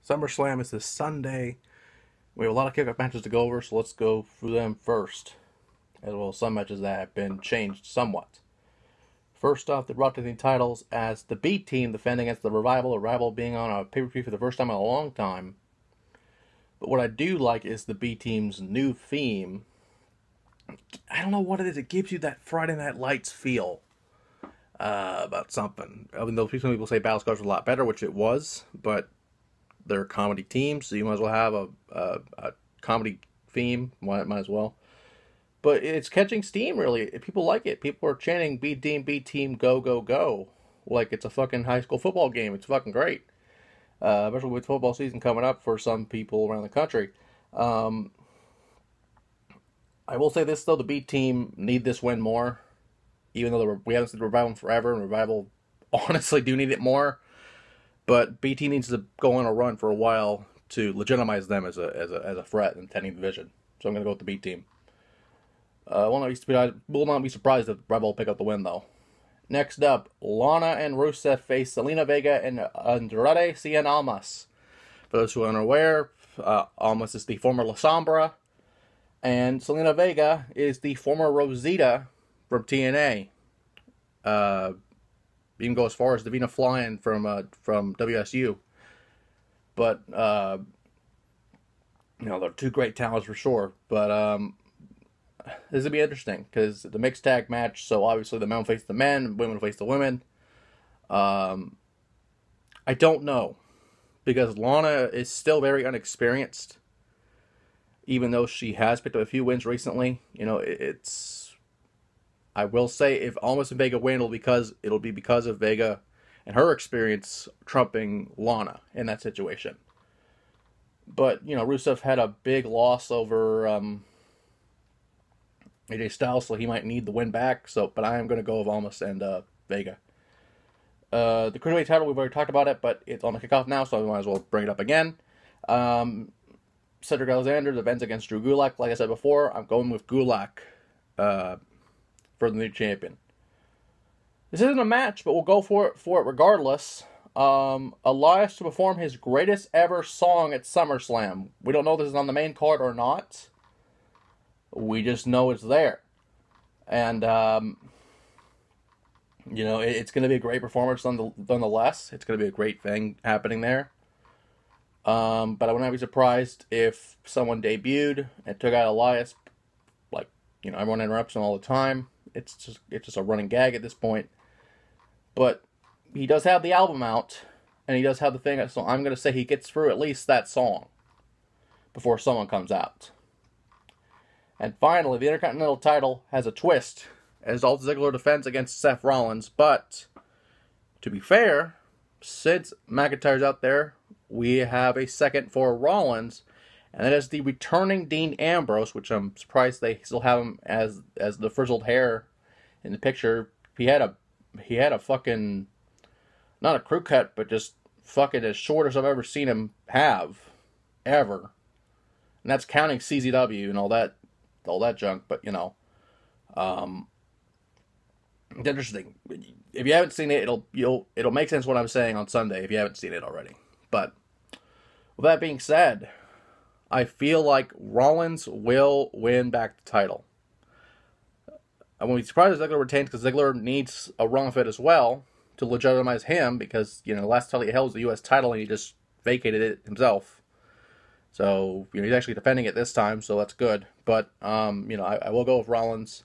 SummerSlam is this Sunday. We have a lot of kickoff matches to go over, so let's go through them first. As well as some matches that have been changed somewhat. First off, the Raw Tag Team titles as the B Team defending against the Revival. The Revival being on a pay-per-view for the first time in a long time. But what I do like is the B Team's new theme. I don't know what it is. It gives you that Friday Night Lights feel about something. I mean, some people say Battle Scars was a lot better, which it was, but they're a comedy team, so you might as well have a comedy theme. Might as well. But it's catching steam, really. People like it. People are chanting, B Team, go, go, go. Like it's a fucking high school football game. It's fucking great. Especially with football season coming up for some people around the country. I will say this, though. The B Team need this win more. Even though we haven't seen the Revival in forever, and Revival honestly do need it more. But B Team needs to go on a run for a while to legitimize them as a threat in the tag division. So I'm going to go with the B Team. Will not be surprised if Rebel will pick up the win, though. Next up, Lana and Rusev face Selena Vega and Andrade Cien Almas. For those who are unaware, Almas is the former La Sombra, and Selena Vega is the former Rosita from TNA. You can go as far as Davina Flying from WSU. But, they're two great talents for sure. But, this will be interesting because the mixed tag match, so obviously the men face the men, women face the women. I don't know because Lana is still very unexperienced, even though she has picked up a few wins recently. I will say if Almas and Vega win, it'll be because of Vega and her experience trumping Lana in that situation. But Rusev had a big loss over AJ Styles, so he might need the win back. But I am going to go with Almas and Vega. The Cruiserweight title, we've already talked about it, but it's on the kickoff now, so I might as well bring it up again. Cedric Alexander defends against Drew Gulak. Like I said before, I'm going with Gulak for the new champion. This isn't a match, but we'll go for it regardless. Elias to perform his greatest ever song at SummerSlam. We don't know if this is on the main card or not. We just know it's there. And, it's going to be a great performance nonetheless. It's going to be a great thing happening there. But I would not be surprised if someone debuted and took out Elias. Everyone interrupts him all the time. It's just a running gag at this point. But he does have the album out, and he does have the thing, so I'm going to say he gets through at least that song before someone comes out. And finally, the Intercontinental title has a twist, as Dolph Ziggler defends against Seth Rollins. But, to be fair, since McIntyre's out there, we have a second for Rollins, and that is the returning Dean Ambrose, which I'm surprised they still have him as the frizzled hair in the picture. He had a fucking, not a crew cut, but just fucking as short as I've ever seen him have, ever. And that's counting CZW and all that junk, but it's interesting. If you haven't seen it, it'll make sense what I'm saying on Sunday if you haven't seen it already. But with that being said, I feel like Rollins will win back the title. I won't be surprised if Ziggler retains because Ziggler needs a run of it as well to legitimize him because the last title he held was the U.S. title and he just vacated it himself. So, he's actually defending it this time, so that's good. But, I will go with Rollins.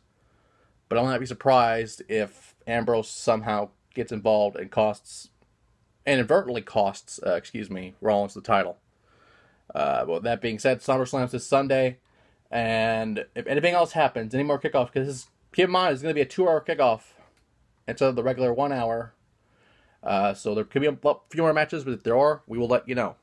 But I'll not be surprised if Ambrose somehow gets involved and inadvertently costs Rollins the title. But with that being said, SummerSlam's this Sunday. And if anything else happens, any more kickoffs, because keep in mind, it's going to be a 2-hour kickoff instead of the regular 1 hour. So there could be a few more matches, but if there are, we will let you know.